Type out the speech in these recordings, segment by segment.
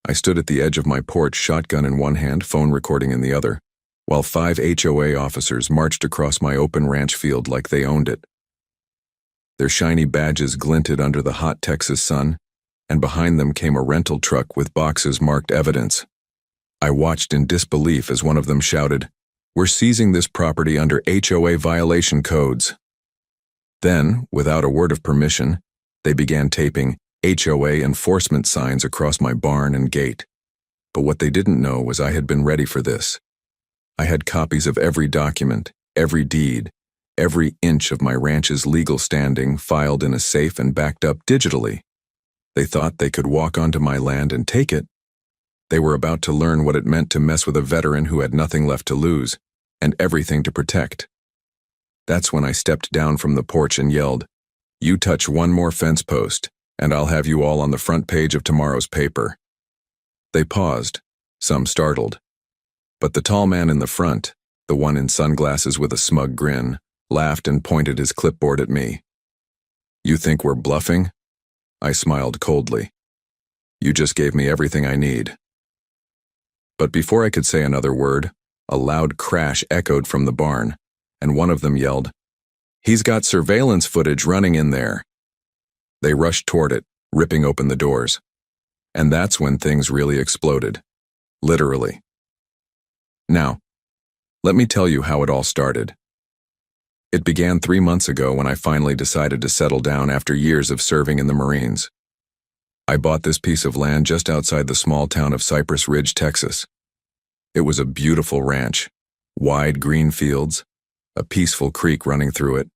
I stood at the edge of my porch, shotgun in one hand, phone recording in the other, while 5 HOA officers marched across my open ranch field like they owned it. Their shiny badges glinted under the hot Texas sun, and behind them came a rental truck with boxes marked evidence. I watched in disbelief as one of them shouted, "We're seizing this property under HOA violation codes." Then, without a word of permission, they began taping HOA enforcement signs across my barn and gate. But what they didn't know was I had been ready for this. I had copies of every document, every deed, every inch of my ranch's legal standing filed in a safe and backed up digitally. They thought they could walk onto my land and take it. They were about to learn what it meant to mess with a veteran who had nothing left to lose and everything to protect. That's when I stepped down from the porch and yelled, "You touch one more fence post, and I'll have you all on the front page of tomorrow's paper." They paused, some startled. But the tall man in the front, the one in sunglasses with a smug grin, laughed and pointed his clipboard at me. "You think we're bluffing?" I smiled coldly. "You just gave me everything I need." But before I could say another word, a loud crash echoed from the barn, and one of them yelled, "He's got surveillance footage running in there." They rushed toward it, ripping open the doors. And that's when things really exploded. Literally. Now, let me tell you how it all started. It began 3 months ago when I finally decided to settle down after years of serving in the Marines. I bought this piece of land just outside the small town of Cypress Ridge, Texas. It was a beautiful ranch, wide green fields, a peaceful creek running through it,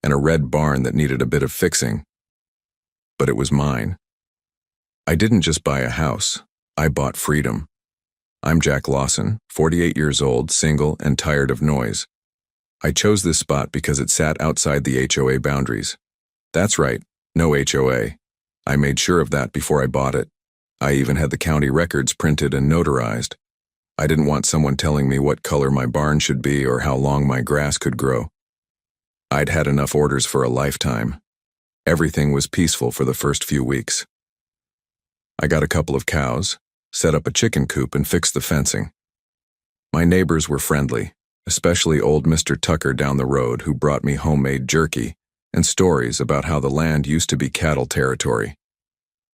and a red barn that needed a bit of fixing. But it was mine. I didn't just buy a house, I bought freedom. I'm Jack Lawson, 48 years old, single, and tired of noise. I chose this spot because it sat outside the HOA boundaries. That's right, no HOA. I made sure of that before I bought it. I even had the county records printed and notarized. I didn't want someone telling me what color my barn should be or how long my grass could grow. I'd had enough orders for a lifetime. Everything was peaceful for the first few weeks. I got a couple of cows, set up a chicken coop, and fixed the fencing. My neighbors were friendly, especially old Mr. Tucker down the road, who brought me homemade jerky and stories about how the land used to be cattle territory.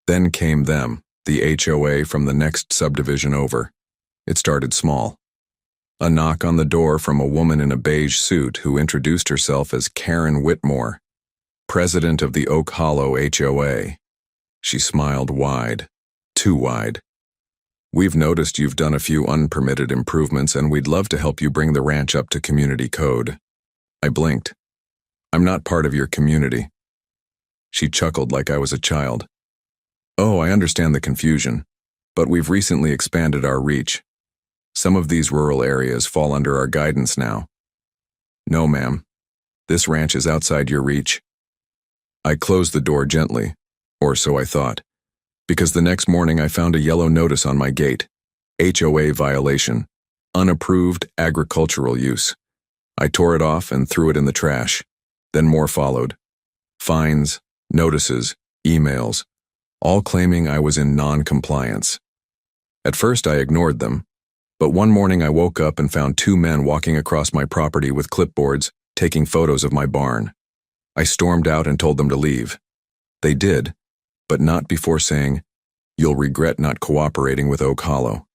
Then came them, the HOA from the next subdivision over. It started small. A knock on the door from a woman in a beige suit who introduced herself as Karen Whitmore, president of the Oak Hollow HOA. She smiled wide, too wide. "We've noticed you've done a few unpermitted improvements, and we'd love to help you bring the ranch up to community code." I blinked. "I'm not part of your community." She chuckled like I was a child. "Oh, I understand the confusion, but we've recently expanded our reach. Some of these rural areas fall under our guidance now." "No, ma'am. This ranch is outside your reach." I closed the door gently, or so I thought, because the next morning I found a yellow notice on my gate. HOA violation. Unapproved agricultural use. I tore it off and threw it in the trash. Then more followed. Fines, notices, emails, all claiming I was in non-compliance. At first I ignored them, but one morning I woke up and found 2 men walking across my property with clipboards, taking photos of my barn. I stormed out and told them to leave. They did, but not before saying, "You'll regret not cooperating with Oak Hollow."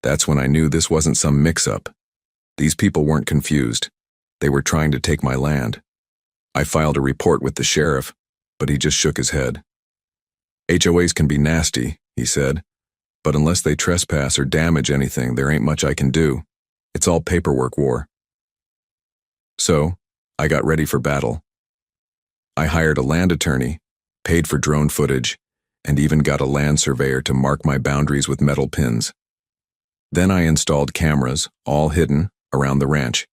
That's when I knew this wasn't some mix-up. These people weren't confused. They were trying to take my land. I filed a report with the sheriff, but he just shook his head. "HOAs can be nasty," he said, "but unless they trespass or damage anything, there ain't much I can do. It's all paperwork war." So, I got ready for battle. I hired a land attorney, paid for drone footage, and even got a land surveyor to mark my boundaries with metal pins. Then I installed cameras, all hidden, around the ranch.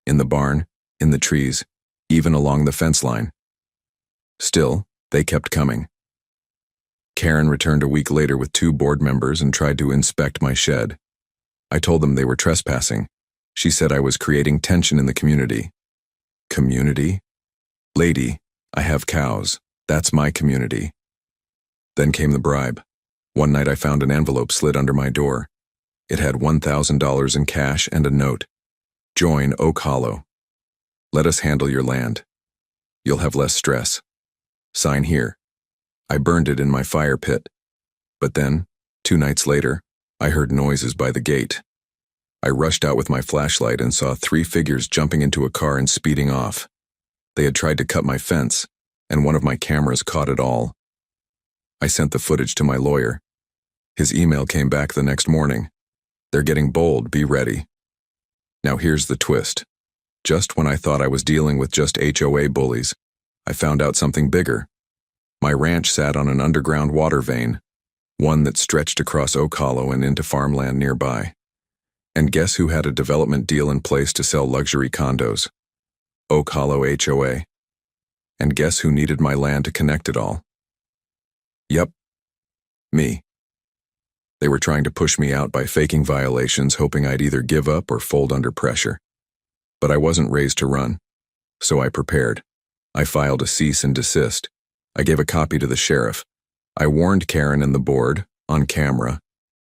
In the barn, in the trees, even along the fence line. Still, they kept coming. Karen returned a week later with 2 board members and tried to inspect my shed. I told them they were trespassing. She said I was creating tension in the community. Community? Lady, I have cows. That's my community. Then came the bribe. One night I found an envelope slid under my door. It had $1,000 in cash and a note. Join Oak Hollow. Let us handle your land. You'll have less stress. Sign here. I burned it in my fire pit. But then, 2 nights later, I heard noises by the gate. I rushed out with my flashlight and saw 3 figures jumping into a car and speeding off. They had tried to cut my fence, and one of my cameras caught it all. I sent the footage to my lawyer. His email came back the next morning. They're getting bold, be ready. Now here's the twist. Just when I thought I was dealing with just HOA bullies, I found out something bigger. My ranch sat on an underground water vein, one that stretched across Oak Hollow and into farmland nearby. And guess who had a development deal in place to sell luxury condos? Oak Hollow HOA. And guess who needed my land to connect it all? Yep, me. They were trying to push me out by faking violations, hoping I'd either give up or fold under pressure. But I wasn't raised to run, so I prepared. I filed a cease and desist. I gave a copy to the sheriff. I warned Karen and the board, on camera,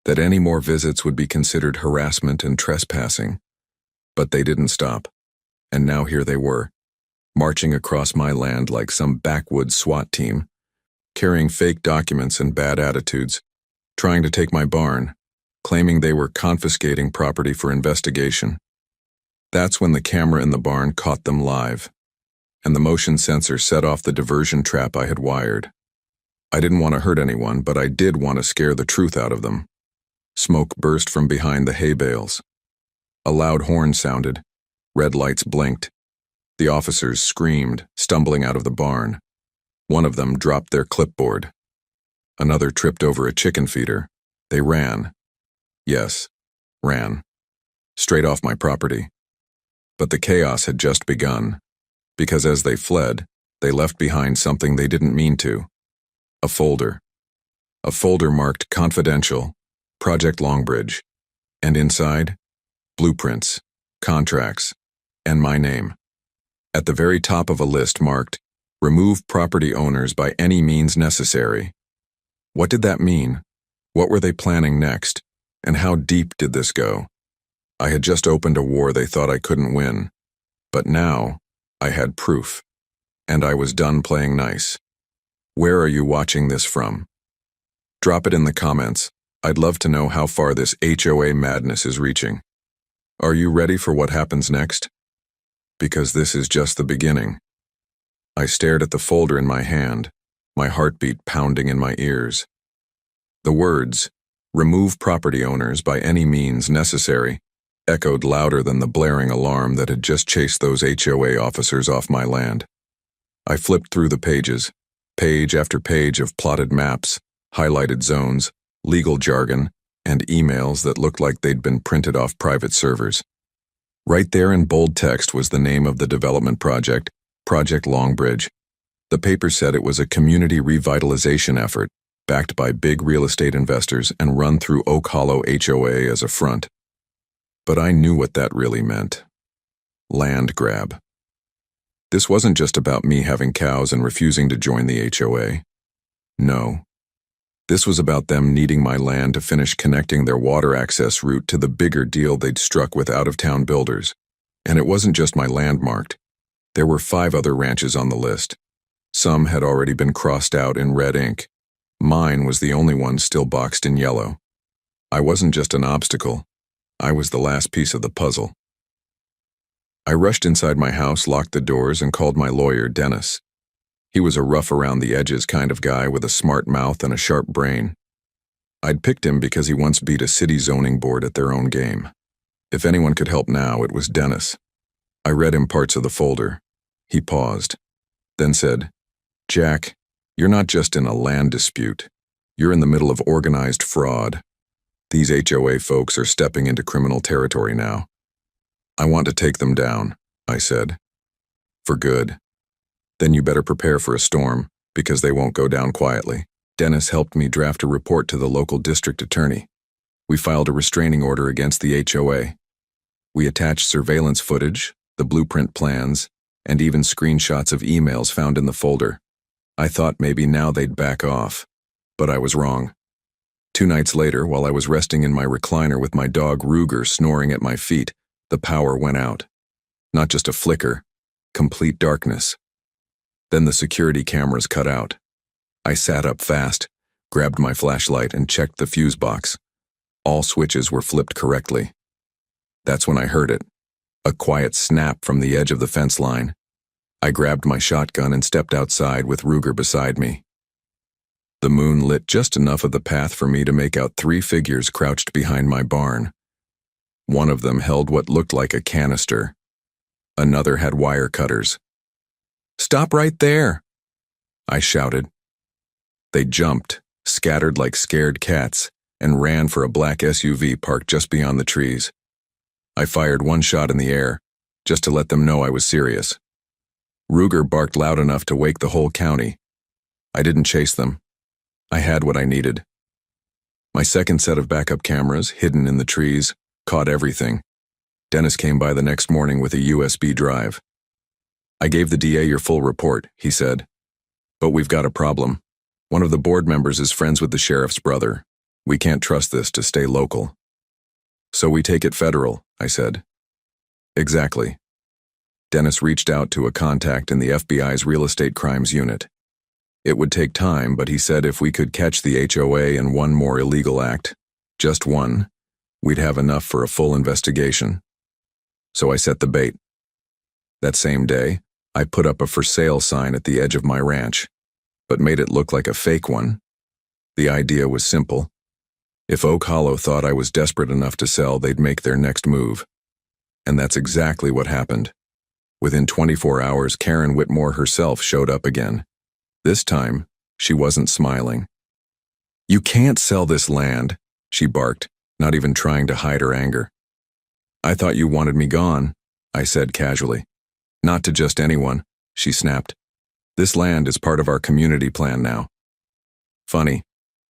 that any more visits would be considered harassment and trespassing. But they didn't stop. And now here they were, marching across my land like some backwoods SWAT team, carrying fake documents and bad attitudes, trying to take my barn, claiming they were confiscating property for investigation. That's when the camera in the barn caught them live, and the motion sensor set off the diversion trap I had wired. I didn't want to hurt anyone, but I did want to scare the truth out of them. Smoke burst from behind the hay bales. A loud horn sounded. Red lights blinked. The officers screamed, stumbling out of the barn. One of them dropped their clipboard. Another tripped over a chicken feeder. They ran. Yes, ran. Straight off my property. But the chaos had just begun, because as they fled, they left behind something they didn't mean to. A folder. A folder marked Confidential, Project Longbridge, and inside, blueprints, contracts, and my name. At the very top of a list marked, Remove property owners by any means necessary. What did that mean? What were they planning next? And how deep did this go? I had just opened a war they thought I couldn't win. But now, I had proof. And I was done playing nice. Where are you watching this from? Drop it in the comments. I'd love to know how far this HOA madness is reaching. Are you ready for what happens next? Because this is just the beginning. I stared at the folder in my hand, my heartbeat pounding in my ears. The words, "Remove property owners by any means necessary," echoed louder than the blaring alarm that had just chased those HOA officers off my land. I flipped through the pages, page after page of plotted maps, highlighted zones, legal jargon, and emails that looked like they'd been printed off private servers. Right there in bold text was the name of the development project, Project Longbridge. The paper said it was a community revitalization effort, backed by big real estate investors and run through Oak Hollow HOA as a front. But I knew what that really meant. Land grab. This wasn't just about me having cows and refusing to join the HOA. No. This was about them needing my land to finish connecting their water access route to the bigger deal they'd struck with out-of-town builders. And it wasn't just my land marked. There were 5 other ranches on the list. Some had already been crossed out in red ink. Mine was the only one still boxed in yellow. I wasn't just an obstacle. I was the last piece of the puzzle. I rushed inside my house, locked the doors, and called my lawyer, Dennis. He was a rough-around-the-edges kind of guy with a smart mouth and a sharp brain. I'd picked him because he once beat a city zoning board at their own game. If anyone could help now, it was Dennis. I read him parts of the folder. He paused, then said, "Jack, you're not just in a land dispute. You're in the middle of organized fraud. These HOA folks are stepping into criminal territory now. I want to take them down," I said. "For good. Then you better prepare for a storm, because they won't go down quietly." Dennis helped me draft a report to the local district attorney. We filed a restraining order against the HOA. We attached surveillance footage, the blueprint plans, and even screenshots of emails found in the folder. I thought maybe now they'd back off, but I was wrong. 2 nights later, while I was resting in my recliner with my dog Ruger snoring at my feet, the power went out. Not just a flicker, complete darkness. Then the security cameras cut out. I sat up fast, grabbed my flashlight, and checked the fuse box. All switches were flipped correctly. That's when I heard it. A quiet snap from the edge of the fence line. I grabbed my shotgun and stepped outside with Ruger beside me. The moon lit just enough of the path for me to make out 3 figures crouched behind my barn. One of them held what looked like a canister. Another had wire cutters. "Stop right there!" I shouted. They jumped, scattered like scared cats, and ran for a black SUV parked just beyond the trees. I fired 1 shot in the air, just to let them know I was serious. Ruger barked loud enough to wake the whole county. I didn't chase them. I had what I needed. My second set of backup cameras, hidden in the trees, caught everything. Dennis came by the next morning with a USB drive. "I gave the DA your full report," he said. "But we've got a problem. One of the board members is friends with the sheriff's brother. We can't trust this to stay local." "So we take it federal," I said. "Exactly." Dennis reached out to a contact in the FBI's Real Estate Crimes Unit. It would take time, but he said if we could catch the HOA and 1 more illegal act, just 1, we'd have enough for a full investigation. So I set the bait. That same day, I put up a for sale sign at the edge of my ranch, but made it look like a fake one. The idea was simple. If Oak Hollow thought I was desperate enough to sell, they'd make their next move. And that's exactly what happened. Within 24 hours, Karen Whitmore herself showed up again. This time, she wasn't smiling. "You can't sell this land," she barked, not even trying to hide her anger. "I thought you wanted me gone," I said casually. "Not to just anyone," she snapped. "This land is part of our community plan now." "Funny,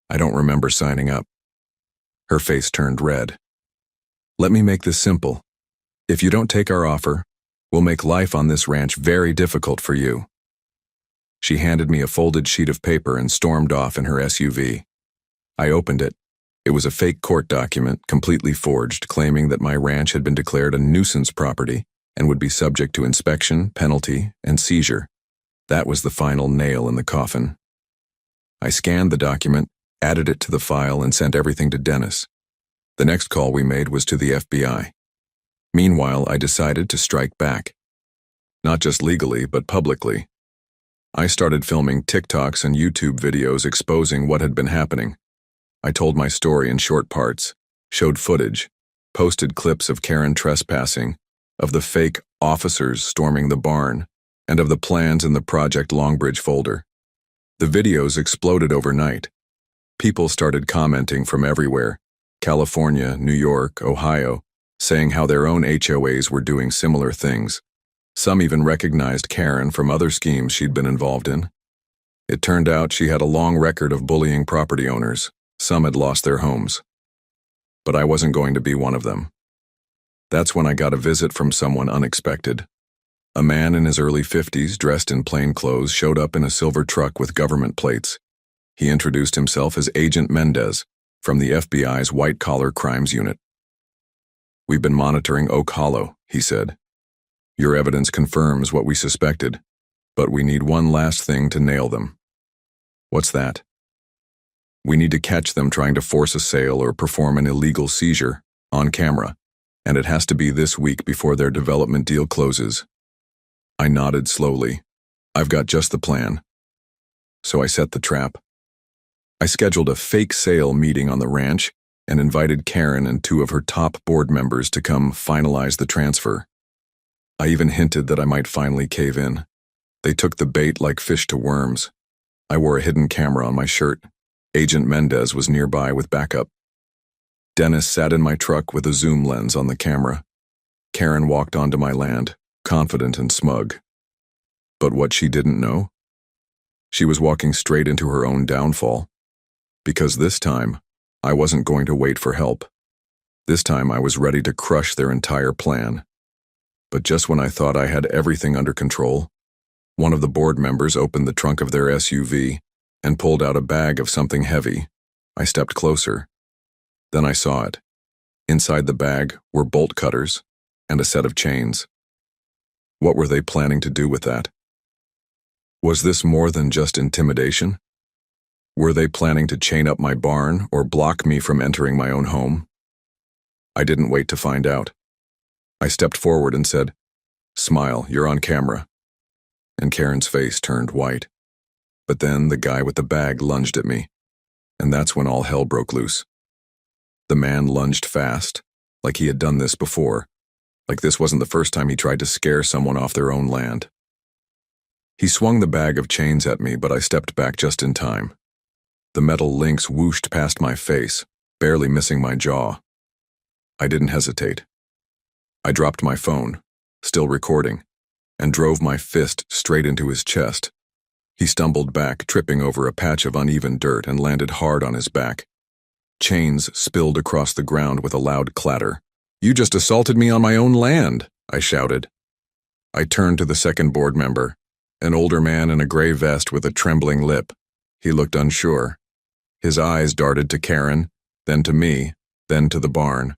I don't remember signing up." Her face turned red. "Let me make this simple. If you don't take our offer, we'll make life on this ranch very difficult for you." She handed me a folded sheet of paper and stormed off in her SUV. I opened it. It was a fake court document, completely forged, claiming that my ranch had been declared a nuisance property and would be subject to inspection, penalty, and seizure. That was the final nail in the coffin. I scanned the document, added it to the file, and sent everything to Dennis. The next call we made was to the FBI. Meanwhile, I decided to strike back. Not just legally, but publicly. I started filming TikToks and YouTube videos exposing what had been happening. I told my story in short parts, showed footage, posted clips of Karen trespassing, of the fake officers storming the barn, and of the plans in the Project Longbridge folder. The videos exploded overnight. People started commenting from everywhere, California, New York, Ohio, saying how their own HOAs were doing similar things. Some even recognized Karen from other schemes she'd been involved in. It turned out she had a long record of bullying property owners. Some had lost their homes. But I wasn't going to be one of them. That's when I got a visit from someone unexpected. A man in his early 50s, dressed in plain clothes, showed up in a silver truck with government plates. He introduced himself as Agent Mendez from the FBI's White-Collar Crimes Unit. "We've been monitoring Oak Hollow," he said. "Your evidence confirms what we suspected, but we need one last thing to nail them." "What's that?" "We need to catch them trying to force a sale or perform an illegal seizure, on camera, and it has to be this week before their development deal closes." I nodded slowly. "I've got just the plan." So I set the trap. I scheduled a fake sale meeting on the ranch and invited Karen and 2 of her top board members to come finalize the transfer. I even hinted that I might finally cave in. They took the bait like fish to worms. I wore a hidden camera on my shirt. Agent Mendez was nearby with backup. Dennis sat in my truck with a zoom lens on the camera. Karen walked onto my land, confident and smug. But what she didn't know? She was walking straight into her own downfall. Because this time, I wasn't going to wait for help. This time I was ready to crush their entire plan. But just when I thought I had everything under control, one of the board members opened the trunk of their SUV and pulled out a bag of something heavy, I stepped closer. Then I saw it. Inside the bag were bolt cutters and a set of chains. What were they planning to do with that? Was this more than just intimidation? Were they planning to chain up my barn or block me from entering my own home? I didn't wait to find out. I stepped forward and said, "Smile, you're on camera." And Karen's face turned white. But then the guy with the bag lunged at me, and that's when all hell broke loose. The man lunged fast, like he had done this before, like this wasn't the first time he tried to scare someone off their own land. He swung the bag of chains at me, but I stepped back just in time. The metal links whooshed past my face, barely missing my jaw. I didn't hesitate. I dropped my phone, still recording, and drove my fist straight into his chest. He stumbled back, tripping over a patch of uneven dirt, and landed hard on his back. Chains spilled across the ground with a loud clatter. "You just assaulted me on my own land," I shouted. I turned to the second board member, an older man in a gray vest with a trembling lip. He looked unsure. His eyes darted to Karen, then to me, then to the barn.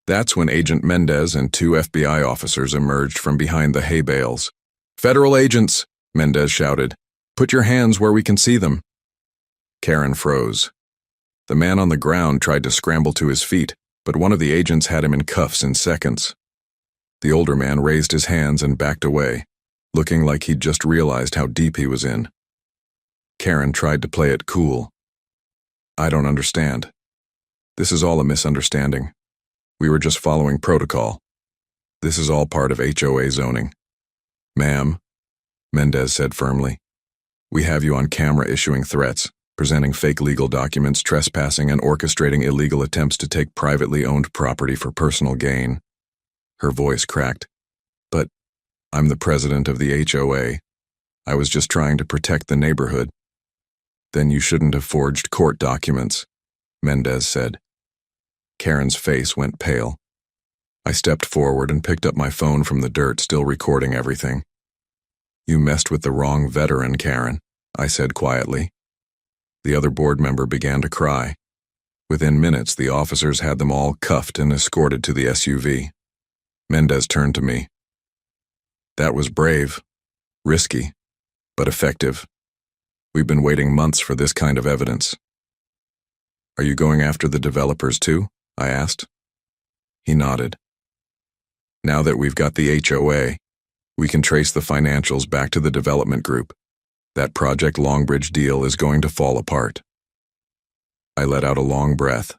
That's when Agent Mendez and 2 FBI officers emerged from behind the hay bales. "Federal agents," Mendez shouted. "Put your hands where we can see them." Karen froze. The man on the ground tried to scramble to his feet, but one of the agents had him in cuffs in seconds. The older man raised his hands and backed away, looking like he'd just realized how deep he was in. Karen tried to play it cool. "I don't understand. This is all a misunderstanding. We were just following protocol. This is all part of HOA zoning." "Ma'am," Mendez said firmly, "we have you on camera issuing threats, presenting fake legal documents, trespassing, and orchestrating illegal attempts to take privately owned property for personal gain." Her voice cracked. "But I'm the president of the HOA. I was just trying to protect the neighborhood." "Then you shouldn't have forged court documents," Mendez said. Karen's face went pale. I stepped forward and picked up my phone from the dirt, still recording everything. "You messed with the wrong veteran, Karen," I said quietly. The other board member began to cry. Within minutes, the officers had them all cuffed and escorted to the SUV. Mendez turned to me. "That was brave, risky, but effective. We've been waiting months for this kind of evidence." "Are you going after the developers too?" I asked. He nodded. "Now that we've got the HOA, we can trace the financials back to the development group. That Project Longbridge deal is going to fall apart." I let out a long breath.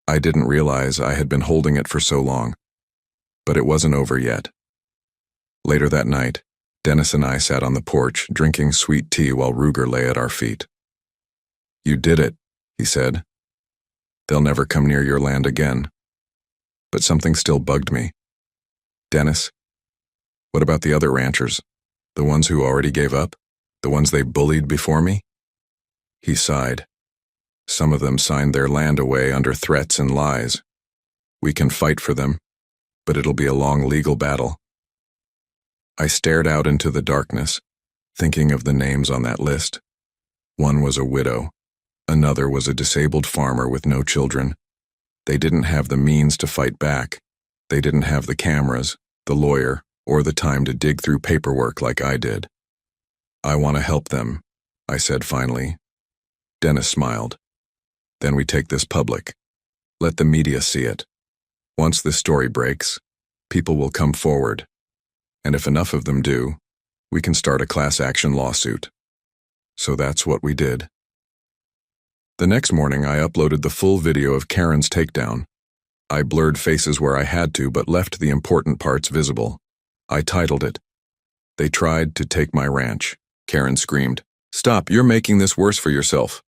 I didn't realize I had been holding it for so long. But it wasn't over yet. Later that night, Dennis and I sat on the porch, drinking sweet tea while Ruger lay at our feet. "You did it," he said. "They'll never come near your land again." But something still bugged me. "Dennis, what about the other ranchers? The ones who already gave up? The ones they bullied before me?" He sighed. "Some of them signed their land away under threats and lies. We can fight for them, but it'll be a long legal battle." I stared out into the darkness, thinking of the names on that list. One was a widow. Another was a disabled farmer with no children. They didn't have the means to fight back. They didn't have the cameras, the lawyer, or the time to dig through paperwork like I did. "I want to help them," I said finally. Dennis smiled. "Then we take this public. Let the media see it. Once this story breaks, people will come forward. And if enough of them do, we can start a class action lawsuit." So that's what we did. The next morning, I uploaded the full video of Karen's takedown. I blurred faces where I had to, but left the important parts visible. I titled it, "They Tried to Take My Ranch." Karen screamed, "Stop, you're making this worse for yourself."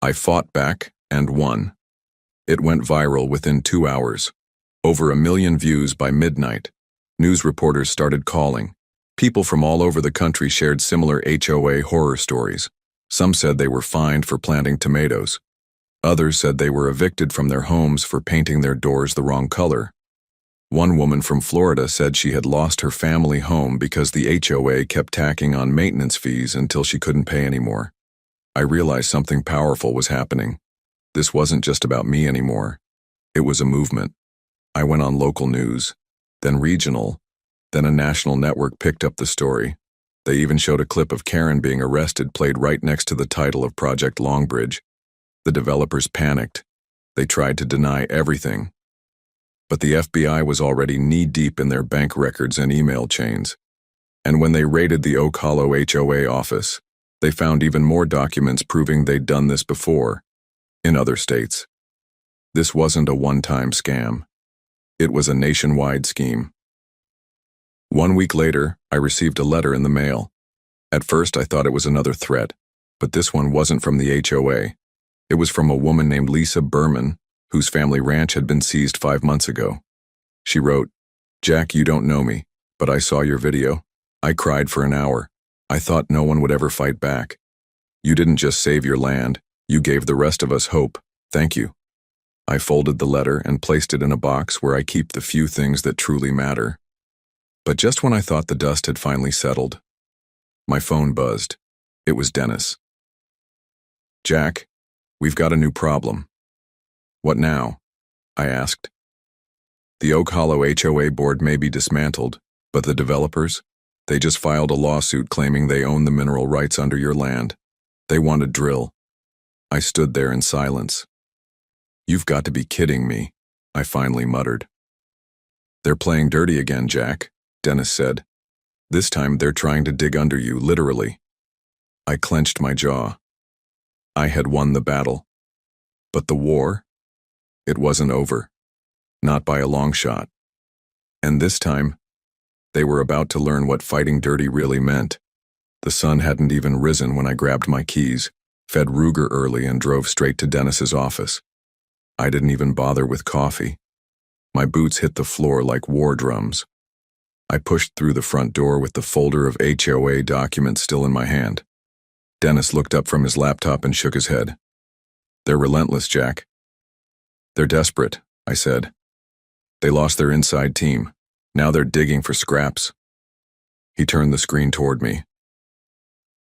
I fought back and won. It went viral within 2 hours. Over 1 million views by midnight. News reporters started calling. People from all over the country shared similar HOA horror stories. Some said they were fined for planting tomatoes. Others said they were evicted from their homes for painting their doors the wrong color. One woman from Florida said she had lost her family home because the HOA kept tacking on maintenance fees until she couldn't pay anymore. I realized something powerful was happening. This wasn't just about me anymore. It was a movement. I went on local news, then regional, then a national network picked up the story. They even showed a clip of Karen being arrested played right next to the title of Project Longbridge. The developers panicked. They tried to deny everything. But the FBI was already knee-deep in their bank records and email chains. And when they raided the Oak Hollow HOA office, they found even more documents proving they'd done this before, in other states. This wasn't a one-time scam. It was a nationwide scheme. 1 week later, I received a letter in the mail. At first, I thought it was another threat, but this one wasn't from the HOA. It was from a woman named Lisa Berman, whose family ranch had been seized 5 months ago. She wrote, "Jack, you don't know me, but I saw your video. I cried for an hour. I thought no one would ever fight back. You didn't just save your land, you gave the rest of us hope. Thank you." I folded the letter and placed it in a box where I keep the few things that truly matter. But just when I thought the dust had finally settled, my phone buzzed. It was Dennis. "Jack, we've got a new problem." "What now?" I asked. "The Oak Hollow HOA board may be dismantled, but the developers, they just filed a lawsuit claiming they own the mineral rights under your land. They want to drill." I stood there in silence. "You've got to be kidding me," I finally muttered. "They're playing dirty again, Jack," Dennis said. "This time they're trying to dig under you, literally." I clenched my jaw. I had won the battle. But the war? It wasn't over. Not by a long shot. And this time, they were about to learn what fighting dirty really meant. The sun hadn't even risen when I grabbed my keys, fed Ruger early, and drove straight to Dennis's office. I didn't even bother with coffee. My boots hit the floor like war drums. I pushed through the front door with the folder of HOA documents still in my hand. Dennis looked up from his laptop and shook his head. "They're relentless, Jack." "They're desperate," I said. "They lost their inside team. Now they're digging for scraps." He turned the screen toward me.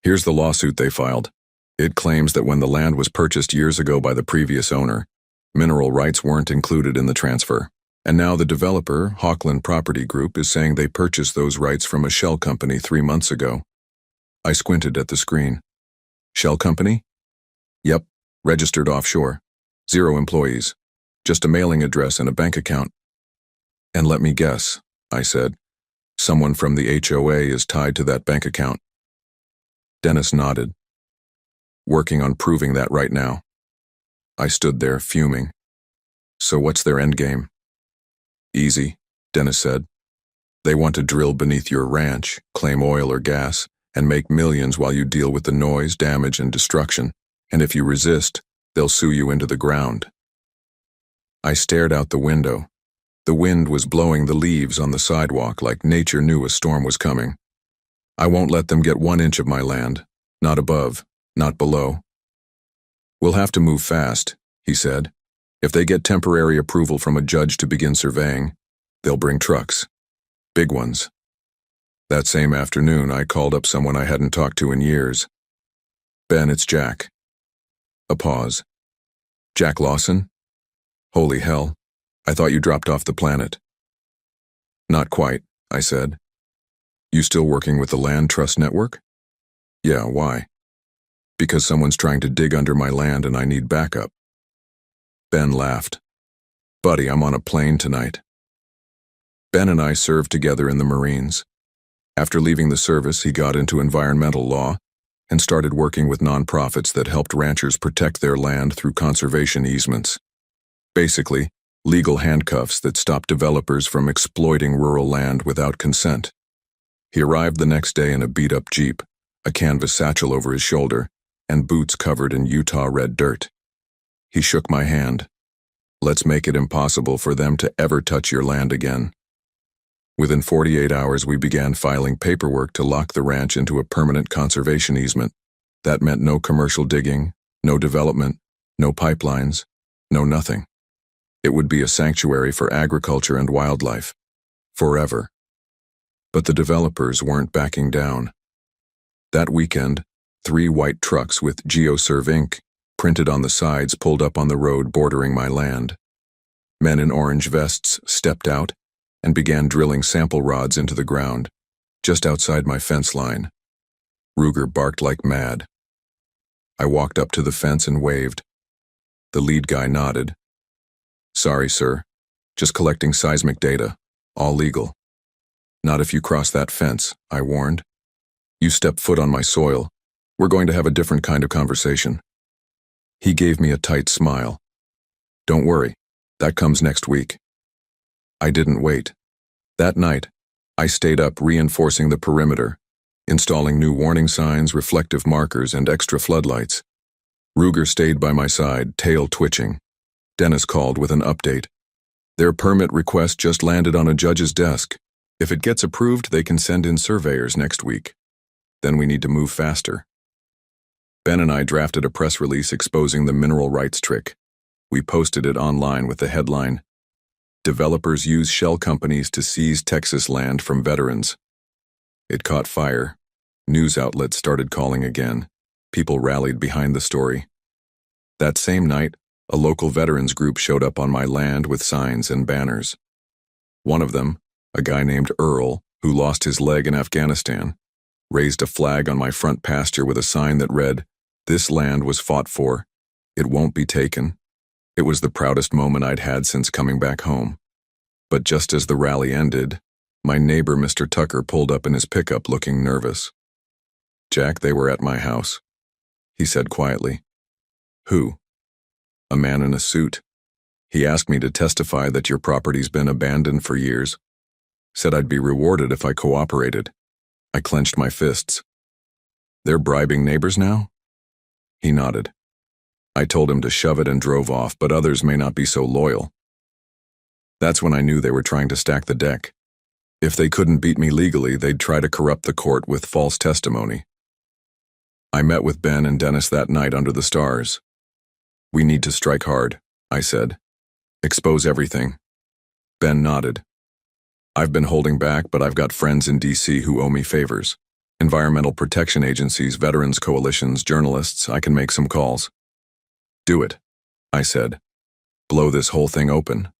"Here's the lawsuit they filed. It claims that when the land was purchased years ago by the previous owner, mineral rights weren't included in the transfer. And now the developer, Hawkland Property Group, is saying they purchased those rights from a shell company 3 months ago." I squinted at the screen. "Shell company?" "Yep, registered offshore. 0 employees. Just a mailing address and a bank account." "And let me guess," I said. "Someone from the HOA is tied to that bank account." Dennis nodded. "Working on proving that right now." I stood there, fuming. "So what's their endgame?" "Easy," Dennis said. "They want to drill beneath your ranch, claim oil or gas, and make millions while you deal with the noise, damage, and destruction. And if you resist, they'll sue you into the ground." I stared out the window. The wind was blowing the leaves on the sidewalk like nature knew a storm was coming. "I won't let them get 1 inch of my land. Not above, not below." "We'll have to move fast," he said. "If they get temporary approval from a judge to begin surveying, they'll bring trucks. Big ones." That same afternoon, I called up someone I hadn't talked to in years. "Ben, it's Jack." A pause. "Jack Lawson? Holy hell, I thought you dropped off the planet." "Not quite," I said. "You still working with the Land Trust Network?" "Yeah, why?" "Because someone's trying to dig under my land and I need backup." Ben laughed. "Buddy, I'm on a plane tonight." Ben and I served together in the Marines. After leaving the service, he got into environmental law and started working with nonprofits that helped ranchers protect their land through conservation easements. Basically, legal handcuffs that stopped developers from exploiting rural land without consent. He arrived the next day in a beat-up Jeep, a canvas satchel over his shoulder, and boots covered in Utah red dirt. He shook my hand. "Let's make it impossible for them to ever touch your land again." Within 48 hours, we began filing paperwork to lock the ranch into a permanent conservation easement. That meant no commercial digging, no development, no pipelines, no nothing. It would be a sanctuary for agriculture and wildlife. Forever. But the developers weren't backing down. That weekend, 3 white trucks with GeoServe Inc. printed on the sides pulled up on the road bordering my land. Men in orange vests stepped out and began drilling sample rods into the ground, just outside my fence line. Ruger barked like mad. I walked up to the fence and waved. The lead guy nodded. "Sorry, sir. Just collecting seismic data. All legal." "Not if you cross that fence," I warned. "You step foot on my soil, we're going to have a different kind of conversation." He gave me a tight smile. "Don't worry, that comes next week." I didn't wait. That night, I stayed up reinforcing the perimeter, installing new warning signs, reflective markers, and extra floodlights. Ruger stayed by my side, tail twitching. Dennis called with an update. "Their permit request just landed on a judge's desk. If it gets approved, they can send in surveyors next week. Then we need to move faster." Ben and I drafted a press release exposing the mineral rights trick. We posted it online with the headline, "Developers use shell companies to seize Texas land from veterans." It caught fire. News outlets started calling again. People rallied behind the story. That same night, a local veterans group showed up on my land with signs and banners. One of them, a guy named Earl, who lost his leg in Afghanistan, raised a flag on my front pasture with a sign that read, "This land was fought for. It won't be taken." It was the proudest moment I'd had since coming back home. But just as the rally ended, my neighbor Mr. Tucker pulled up in his pickup looking nervous. "Jack, they were at my house," he said quietly. "Who?" "A man in a suit. He asked me to testify that your property's been abandoned for years. Said I'd be rewarded if I cooperated." I clenched my fists. "They're bribing neighbors now?" He nodded. I told him to shove it and drove off, but others may not be so loyal. That's when I knew they were trying to stack the deck. If they couldn't beat me legally, they'd try to corrupt the court with false testimony. I met with Ben and Dennis that night under the stars. "We need to strike hard," I said. "Expose everything." Ben nodded. "I've been holding back, but I've got friends in DC who owe me favors. Environmental protection agencies, veterans coalitions, journalists. I can make some calls." "Do it," I said. "Blow this whole thing open."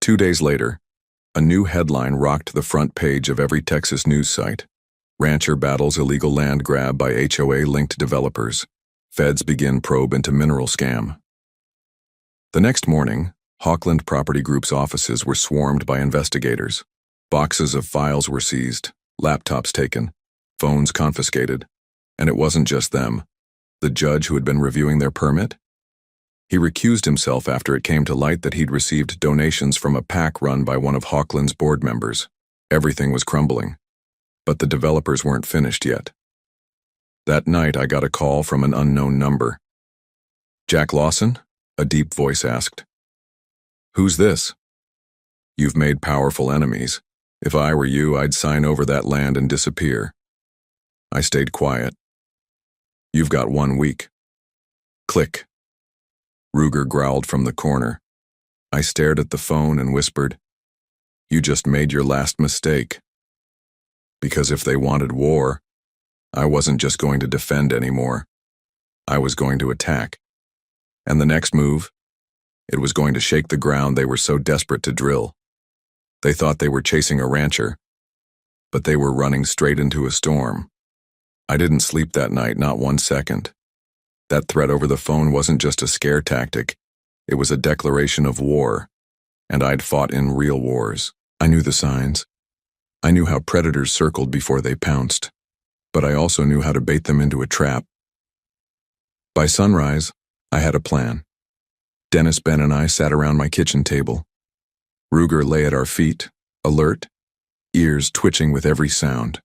2 days later, a new headline rocked the front page of every Texas news site. "Rancher battles illegal land grab by HOA-linked developers. Feds begin probe into mineral scam." The next morning, Hawkland Property Group's offices were swarmed by investigators. Boxes of files were seized, laptops taken, phones confiscated. And it wasn't just them. The judge who had been reviewing their permit? He recused himself after it came to light that he'd received donations from a PAC run by one of Hawkland's board members. Everything was crumbling. But the developers weren't finished yet. That night, I got a call from an unknown number. "Jack Lawson?" a deep voice asked. "Who's this?" "You've made powerful enemies. If I were you, I'd sign over that land and disappear." I stayed quiet. "You've got 1 week." Click. Ruger growled from the corner. I stared at the phone and whispered, "You just made your last mistake." Because if they wanted war, I wasn't just going to defend anymore. I was going to attack. And the next move, it was going to shake the ground they were so desperate to drill. They thought they were chasing a rancher, but they were running straight into a storm. I didn't sleep that night, not 1 second. That threat over the phone wasn't just a scare tactic. It was a declaration of war, and I'd fought in real wars. I knew the signs. I knew how predators circled before they pounced, but I also knew how to bait them into a trap. By sunrise, I had a plan. Dennis, Ben, and I sat around my kitchen table. Ruger lay at our feet, alert, ears twitching with every sound.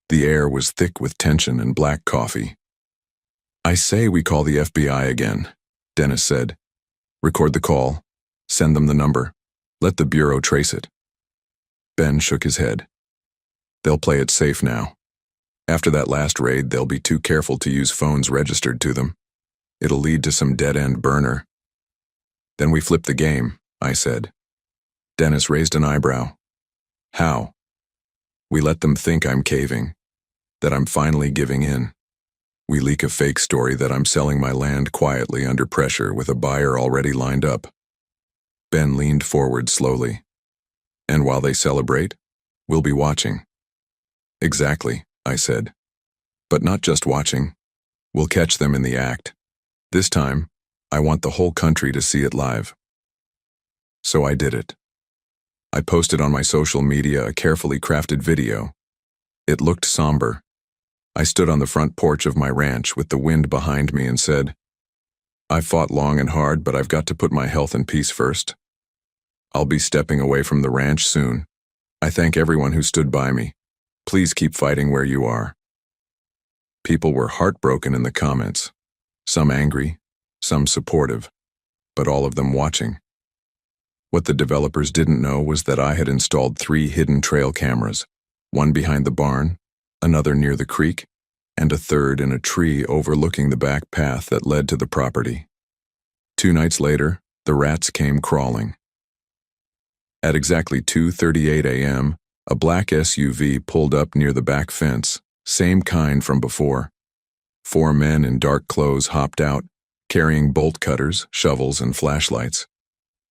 The air was thick with tension and black coffee. "I say we call the FBI again," Dennis said. "Record the call. Send them the number. Let the Bureau trace it." Ben shook his head. "They'll play it safe now. After that last raid, they'll be too careful to use phones registered to them. It'll lead to some dead-end burner." "Then we flip the game," I said. Dennis raised an eyebrow. "How?" "We let them think I'm caving, that I'm finally giving in. We leak a fake story that I'm selling my land quietly under pressure with a buyer already lined up. Ben leaned forward slowly. And while they celebrate, we'll be watching. Exactly, I said. But not just watching. We'll catch them in the act. This time, I want the whole country to see it live. So I did it. I posted on my social media a carefully crafted video. It looked somber. I stood on the front porch of my ranch with the wind behind me and said, "I've fought long and hard, but I've got to put my health and peace first. I'll be stepping away from the ranch soon. I thank everyone who stood by me. Please keep fighting where you are." People were heartbroken in the comments, some angry, some supportive, but all of them watching. What the developers didn't know was that I had installed 3 hidden trail cameras, one behind the barn, another near the creek, and a third in a tree overlooking the back path that led to the property. 2 nights later, the rats came crawling. At exactly 2:38 a.m., a black SUV pulled up near the back fence, same kind from before. 4 men in dark clothes hopped out, carrying bolt cutters, shovels, and flashlights.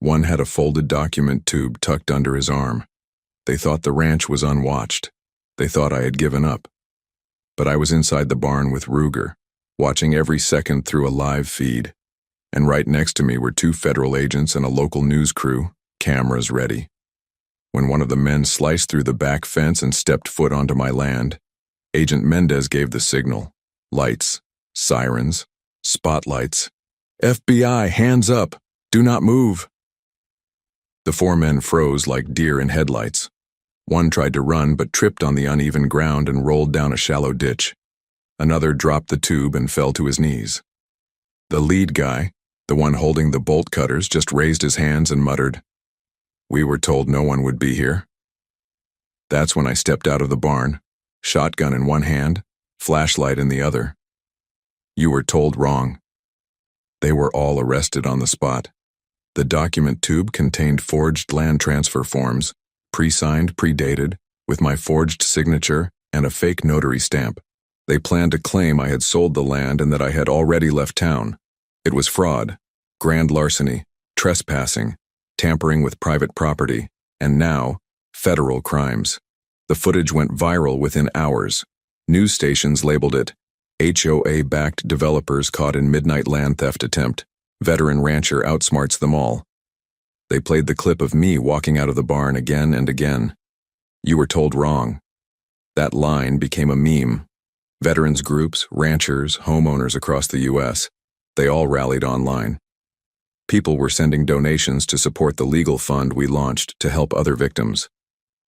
One had a folded document tube tucked under his arm. They thought the ranch was unwatched. They thought I had given up. But I was inside the barn with Ruger, watching every second through a live feed. And right next to me were 2 federal agents and a local news crew, cameras ready. When one of the men sliced through the back fence and stepped foot onto my land, Agent Mendez gave the signal. Lights, sirens, spotlights. "FBI, hands up! Do not move!" The 4 men froze like deer in headlights. One tried to run but tripped on the uneven ground and rolled down a shallow ditch. Another dropped the tube and fell to his knees. The lead guy, the one holding the bolt cutters, just raised his hands and muttered, "We were told no one would be here." That's when I stepped out of the barn, shotgun in one hand, flashlight in the other. You were told wrong. They were all arrested on the spot. The document tube contained forged land transfer forms, pre-signed, pre-dated, with my forged signature and a fake notary stamp. They planned to claim I had sold the land and that I had already left town. It was fraud, grand larceny, trespassing, tampering with private property, and now, federal crimes. The footage went viral within hours. News stations labeled it, "HOA-backed developers caught in midnight land theft attempt. Veteran rancher outsmarts them all." They played the clip of me walking out of the barn again and again. "You were told wrong." That line became a meme. Veterans groups, ranchers, homeowners across the U.S., they all rallied online. People were sending donations to support the legal fund we launched to help other victims.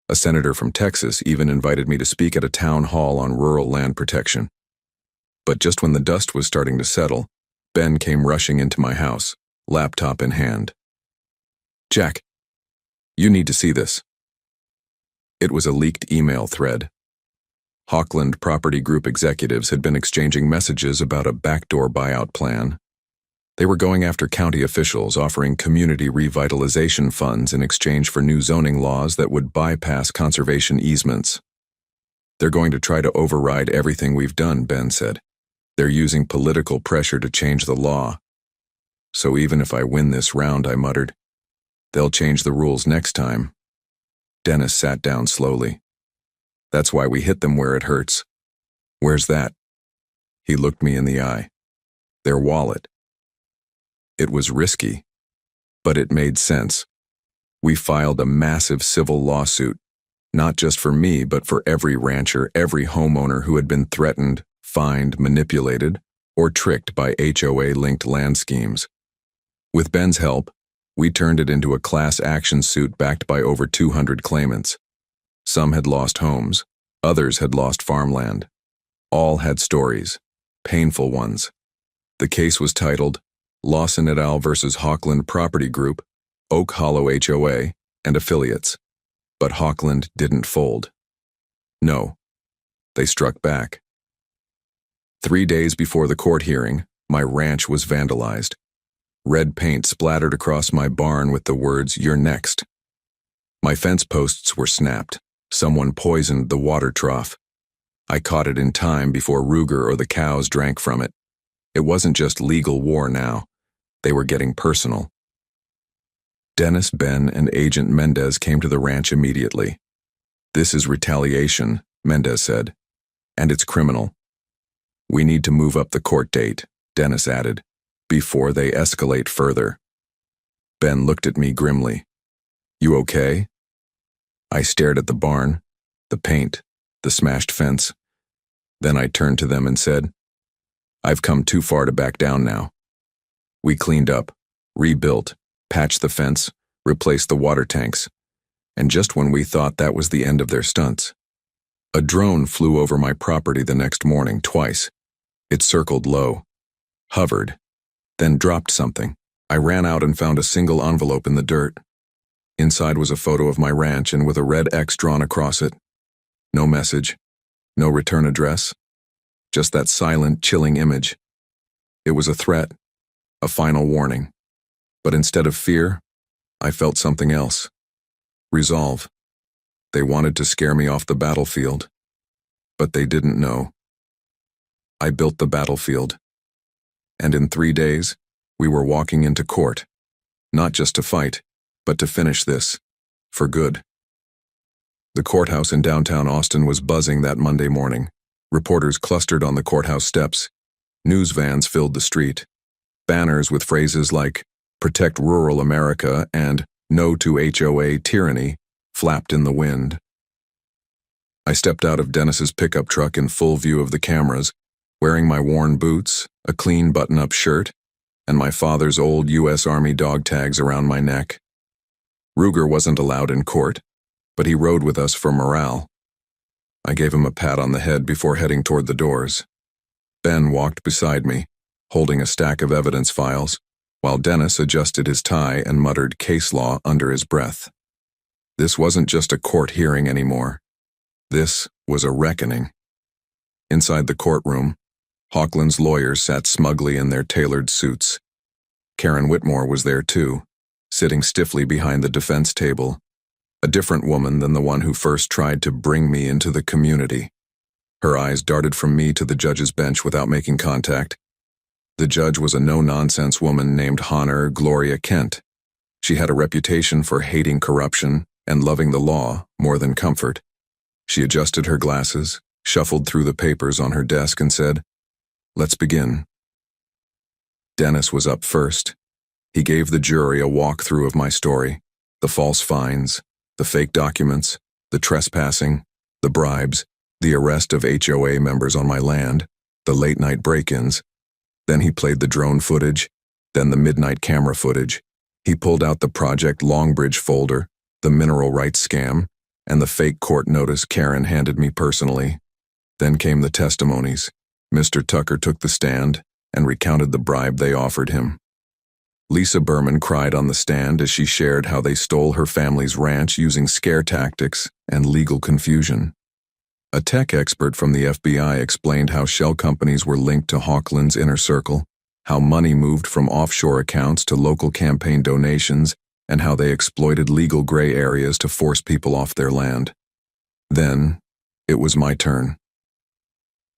A senator from Texas even invited me to speak at a town hall on rural land protection. But just when the dust was starting to settle, Ben came rushing into my house, laptop in hand. "Jack, you need to see this." It was a leaked email thread. Hochland Property Group executives had been exchanging messages about a backdoor buyout plan. They were going after county officials, offering community revitalization funds in exchange for new zoning laws that would bypass conservation easements. "They're going to try to override everything we've done," Ben said. "They're using political pressure to change the law. So even if I win this round," I muttered, "they'll change the rules next time." Dennis sat down slowly. "That's why we hit them where it hurts." "Where's that?" He looked me in the eye. "Their wallet." It was risky, but it made sense. We filed a massive civil lawsuit, not just for me, but for every rancher, every homeowner who had been threatened, fined, manipulated, or tricked by HOA-linked land schemes. With Ben's help, we turned it into a class action suit backed by over 200 claimants. Some had lost homes, others had lost farmland. All had stories, painful ones. The case was titled Lawson et al. Versus Hochland Property Group, Oak Hollow HOA, and Affiliates. But Hochland didn't fold. No, they struck back. 3 days before the court hearing, my ranch was vandalized. Red paint splattered across my barn with the words, "You're next." My fence posts were snapped. Someone poisoned the water trough. I caught it in time before Ruger or the cows drank from it. It wasn't just legal war now. They were getting personal. Dennis, Ben, and Agent Mendez came to the ranch immediately. "This is retaliation," Mendez said, "and it's criminal. We need to move up the court date," Dennis added, "before they escalate further." Ben looked at me grimly. "You okay?" I stared at the barn, the paint, the smashed fence. Then I turned to them and said, "I've come too far to back down now." We cleaned up, rebuilt, patched the fence, replaced the water tanks, and just when we thought that was the end of their stunts, a drone flew over my property the next morning twice. It circled low, hovered, then dropped something. I ran out and found a single envelope in the dirt. Inside was a photo of my ranch and with a red X drawn across it. No message, no return address, just that silent, chilling image. It was a threat, a final warning. But instead of fear, I felt something else. Resolve. They wanted to scare me off the battlefield. But they didn't know. I built the battlefield. And in 3 days, we were walking into court. Not just to fight, but to finish this. For good. The courthouse in downtown Austin was buzzing that Monday morning. Reporters clustered on the courthouse steps. News vans filled the street. Banners with phrases like, "Protect Rural America" and "No to HOA Tyranny" flapped in the wind. I stepped out of Dennis's pickup truck in full view of the cameras, wearing my worn boots, a clean button-up shirt, and my father's old U.S. Army dog tags around my neck. Ruger wasn't allowed in court, but he rode with us for morale. I gave him a pat on the head before heading toward the doors. Ben walked beside me, holding a stack of evidence files, while Dennis adjusted his tie and muttered case law under his breath. This wasn't just a court hearing anymore. This was a reckoning. Inside the courtroom, Hochland's lawyers sat smugly in their tailored suits. Karen Whitmore was there too, sitting stiffly behind the defense table, a different woman than the one who first tried to bring me into the community. Her eyes darted from me to the judge's bench without making contact. The judge was a no-nonsense woman named Honor Gloria Kent. She had a reputation for hating corruption and loving the law more than comfort. She adjusted her glasses, shuffled through the papers on her desk and said, "Let's begin." Dennis was up first. He gave the jury a walkthrough of my story, the false fines, the fake documents, the trespassing, the bribes, the arrest of HOA members on my land, the late-night break-ins. Then he played the drone footage, then the midnight camera footage. He pulled out the Project Longbridge folder, the mineral rights scam, and the fake court notice Karen handed me personally. Then came the testimonies. Mr. Tucker took the stand and recounted the bribe they offered him. Lisa Berman cried on the stand as she shared how they stole her family's ranch using scare tactics and legal confusion. A tech expert from the FBI explained how shell companies were linked to Hochland's inner circle, how money moved from offshore accounts to local campaign donations, and how they exploited legal gray areas to force people off their land. Then, it was my turn.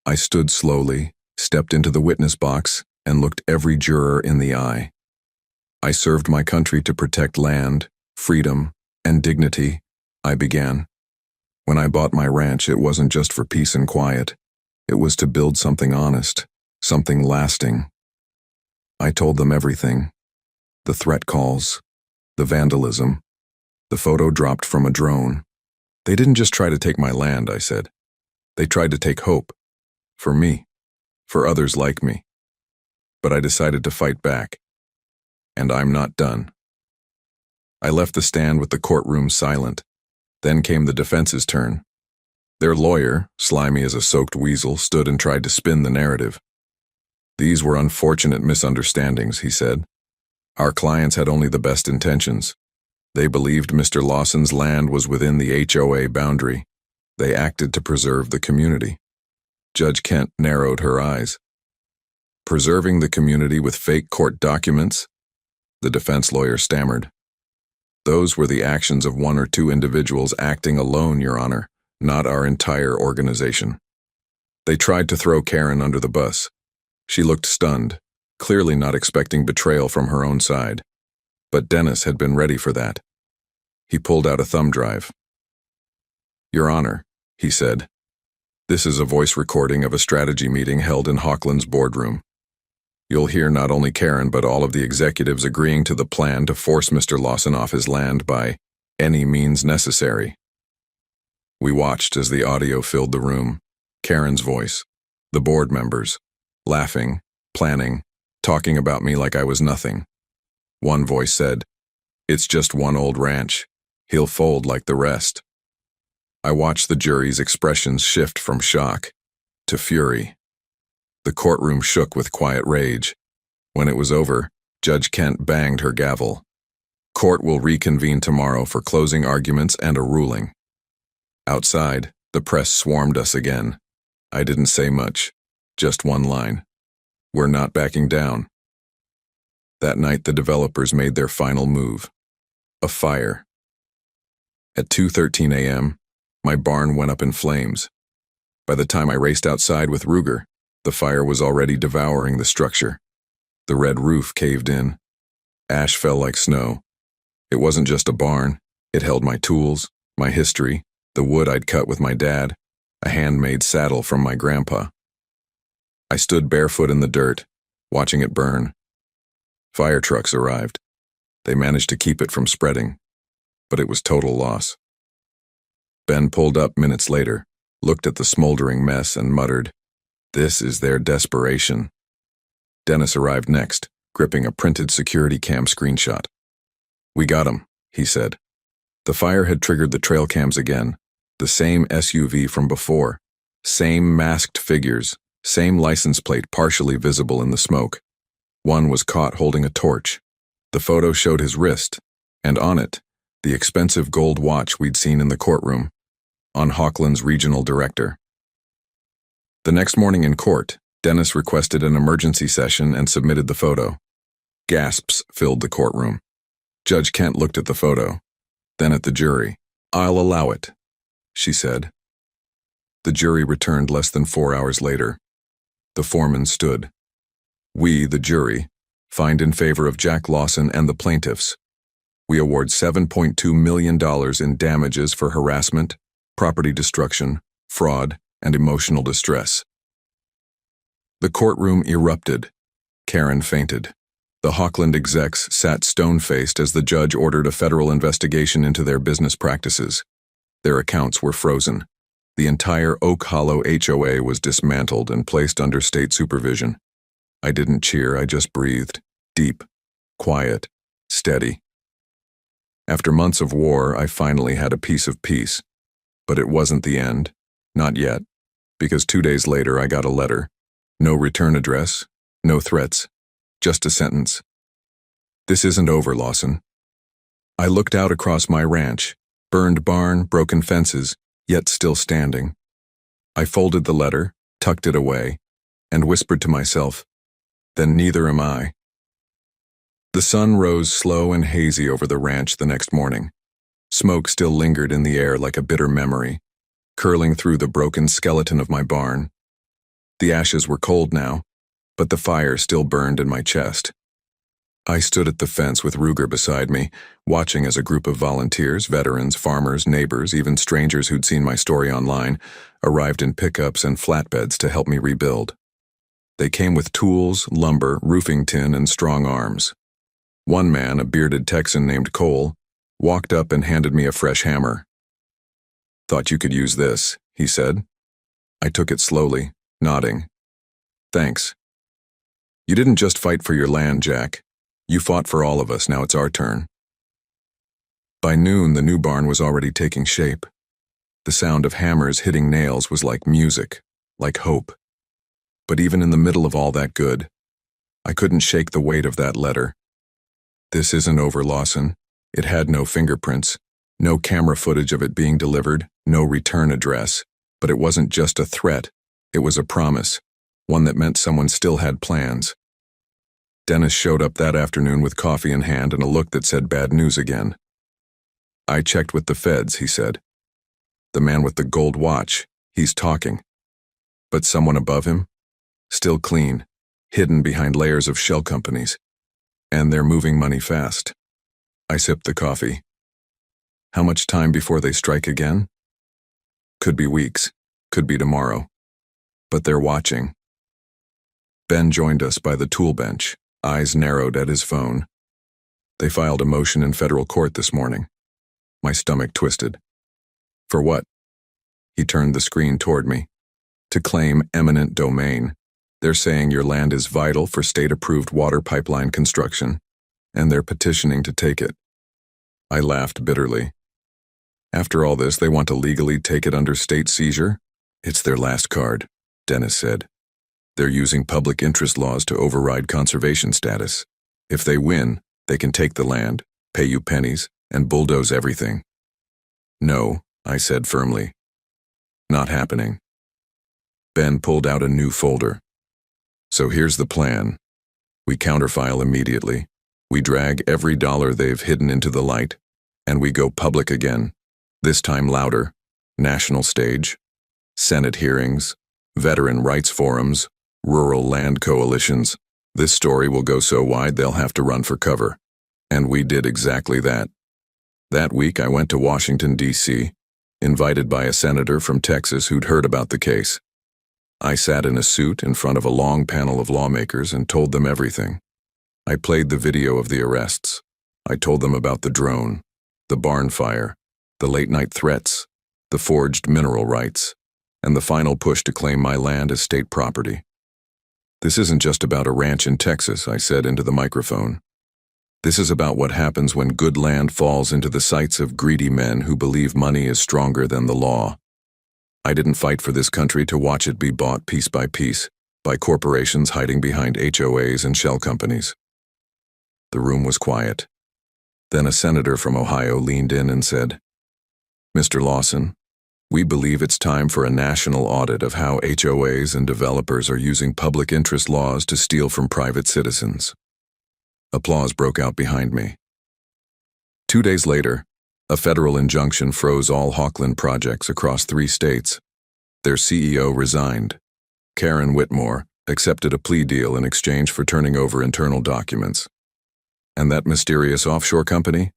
I stood slowly, stepped into the witness box, and looked every juror in the eye. I served my country to protect land, freedom, and dignity, I began. When I bought my ranch, it wasn't just for peace and quiet. It was to build something honest, something lasting. I told them everything. The threat calls, the vandalism, the photo dropped from a drone. They didn't just try to take my land, I said. They tried to take hope. For me. For others like me. But I decided to fight back. And I'm not done. I left the stand with the courtroom silent. Then came the defense's turn. Their lawyer, slimy as a soaked weasel, stood and tried to spin the narrative. "These were unfortunate misunderstandings," he said. "Our clients had only the best intentions. They believed Mr. Lawson's land was within the HOA boundary. They acted to preserve the community." Judge Kent narrowed her eyes. "Preserving the community with fake court documents?" The defense lawyer stammered. "Those were the actions of one or two individuals acting alone, Your Honor, not our entire organization." They tried to throw Karen under the bus. She looked stunned, clearly not expecting betrayal from her own side. But Dennis had been ready for that. He pulled out a thumb drive. "Your Honor," he said, "this is a voice recording of a strategy meeting held in Hochland's boardroom. You'll hear not only Karen but all of the executives agreeing to the plan to force Mr. Lawson off his land by any means necessary." We watched as the audio filled the room. Karen's voice, the board members, laughing, planning, talking about me like I was nothing. One voice said, "It's just one old ranch. He'll fold like the rest." I watched the jury's expressions shift from shock to fury. The courtroom shook with quiet rage. When it was over, Judge Kent banged her gavel. "Court will reconvene tomorrow for closing arguments and a ruling." Outside, the press swarmed us again. I didn't say much, just one line. "We're not backing down." That night, the developers made their final move. A fire. At 2:13 a.m., my barn went up in flames. By the time I raced outside with Ruger, the fire was already devouring the structure. The red roof caved in. Ash fell like snow. It wasn't just a barn. It held my tools, my history, the wood I'd cut with my dad, a handmade saddle from my grandpa. I stood barefoot in the dirt, watching it burn. Fire trucks arrived. They managed to keep it from spreading, but it was total loss. Ben pulled up minutes later, looked at the smoldering mess and muttered, "This is their desperation." Dennis arrived next, gripping a printed security cam screenshot. "We got him," he said. The fire had triggered the trail cams again, the same SUV from before, same masked figures, same license plate partially visible in the smoke. One was caught holding a torch. The photo showed his wrist, and on it, the expensive gold watch we'd seen in the courtroom, on Hochland's regional director. The next morning in court, Dennis requested an emergency session and submitted the photo. Gasps filled the courtroom. Judge Kent looked at the photo, then at the jury. "I'll allow it," she said. The jury returned less than 4 hours later. The foreman stood. "We, the jury, find in favor of Jack Lawson and the plaintiffs. We award $7.2 million in damages for harassment, property destruction, fraud, and emotional distress." The courtroom erupted. Karen fainted. The Hochland execs sat stone-faced as the judge ordered a federal investigation into their business practices. Their accounts were frozen. The entire Oak Hollow HOA was dismantled and placed under state supervision. I didn't cheer, I just breathed. Deep, quiet, steady. After months of war, I finally had a piece of peace. But it wasn't the end. Not yet. Because 2 days later I got a letter. No return address, no threats, just a sentence. "This isn't over, Lawson." I looked out across my ranch, burned barn, broken fences, yet still standing. I folded the letter, tucked it away, and whispered to myself, "Then neither am I." The sun rose slow and hazy over the ranch the next morning. Smoke still lingered in the air like a bitter memory, curling through the broken skeleton of my barn. The ashes were cold now, but the fire still burned in my chest. I stood at the fence with Ruger beside me, watching as a group of volunteers, veterans, farmers, neighbors, even strangers who'd seen my story online, arrived in pickups and flatbeds to help me rebuild. They came with tools, lumber, roofing tin, and strong arms. One man, a bearded Texan named Cole, walked up and handed me a fresh hammer. "Thought you could use this," he said. I took it slowly, nodding. "Thanks. You didn't just fight for your land, Jack. You fought for all of us, now it's our turn." By noon, the new barn was already taking shape. The sound of hammers hitting nails was like music, like hope. But even in the middle of all that good, I couldn't shake the weight of that letter. "This isn't over, Lawson." It had no fingerprints, no camera footage of it being delivered, no return address. But it wasn't just a threat, it was a promise, one that meant someone still had plans. Dennis showed up that afternoon with coffee in hand and a look that said bad news again. "I checked with the feds," he said. "The man with the gold watch, he's talking." But someone above him? Still clean, hidden behind layers of shell companies. And they're moving money fast. I sipped the coffee. How much time before they strike again? Could be weeks, could be tomorrow. But they're watching. Ben joined us by the tool bench, eyes narrowed at his phone. They filed a motion in federal court this morning. My stomach twisted. For what? He turned the screen toward me. To claim eminent domain. They're saying your land is vital for state-approved water pipeline construction, and they're petitioning to take it. I laughed bitterly. After all this, they want to legally take it under state seizure? It's their last card, Dennis said. They're using public interest laws to override conservation status. If they win, they can take the land, pay you pennies, and bulldoze everything. No, I said firmly. Not happening. Ben pulled out a new folder. So here's the plan. We counterfile immediately. We drag every dollar they've hidden into the light, and we go public again, this time louder, national stage, Senate hearings, veteran rights forums, rural land coalitions. This story will go so wide they'll have to run for cover. And we did exactly that. That week I went to Washington, D.C., invited by a senator from Texas who'd heard about the case. I sat in a suit in front of a long panel of lawmakers and told them everything. I played the video of the arrests. I told them about the drone, the barn fire, the late-night threats, the forged mineral rights, and the final push to claim my land as state property. This isn't just about a ranch in Texas, I said into the microphone. This is about what happens when good land falls into the sights of greedy men who believe money is stronger than the law. I didn't fight for this country to watch it be bought piece by corporations hiding behind HOAs and shell companies. The room was quiet. Then a senator from Ohio leaned in and said, Mr. Lawson, we believe it's time for a national audit of how HOAs and developers are using public interest laws to steal from private citizens. Applause broke out behind me. 2 days later, a federal injunction froze all Hawkland projects across 3 states. Their CEO resigned. Karen Whitmore accepted a plea deal in exchange for turning over internal documents. And that mysterious offshore company?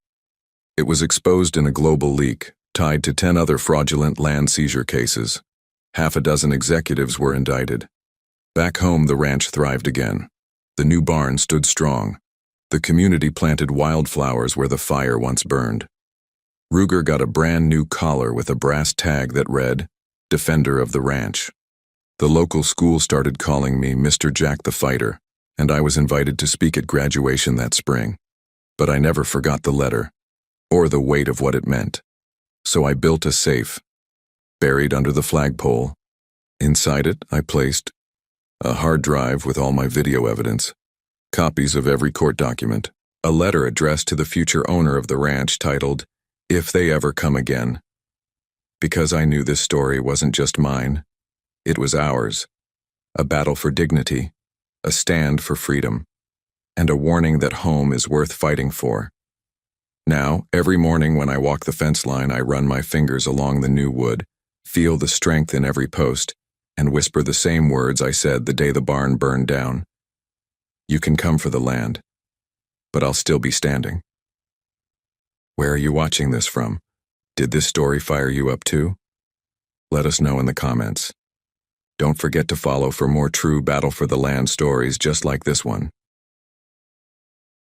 It was exposed in a global leak, tied to 10 other fraudulent land seizure cases. 6 executives were indicted. Back home, the ranch thrived again. The new barn stood strong. The community planted wildflowers where the fire once burned. Ruger got a brand new collar with a brass tag that read, Defender of the Ranch. The local school started calling me Mr. Jack the Fighter, and I was invited to speak at graduation that spring. But I never forgot the letter, or the weight of what it meant. So I built a safe, buried under the flagpole. Inside it, I placed a hard drive with all my video evidence, copies of every court document, a letter addressed to the future owner of the ranch titled, If They Ever Come Again. Because I knew this story wasn't just mine, it was ours. A battle for dignity, a stand for freedom, and a warning that home is worth fighting for. Now, every morning when I walk the fence line, I run my fingers along the new wood, feel the strength in every post, and whisper the same words I said the day the barn burned down. You can come for the land, but I'll still be standing. Where are you watching this from? Did this story fire you up too? Let us know in the comments. Don't forget to follow for more true battle for the land stories just like this one.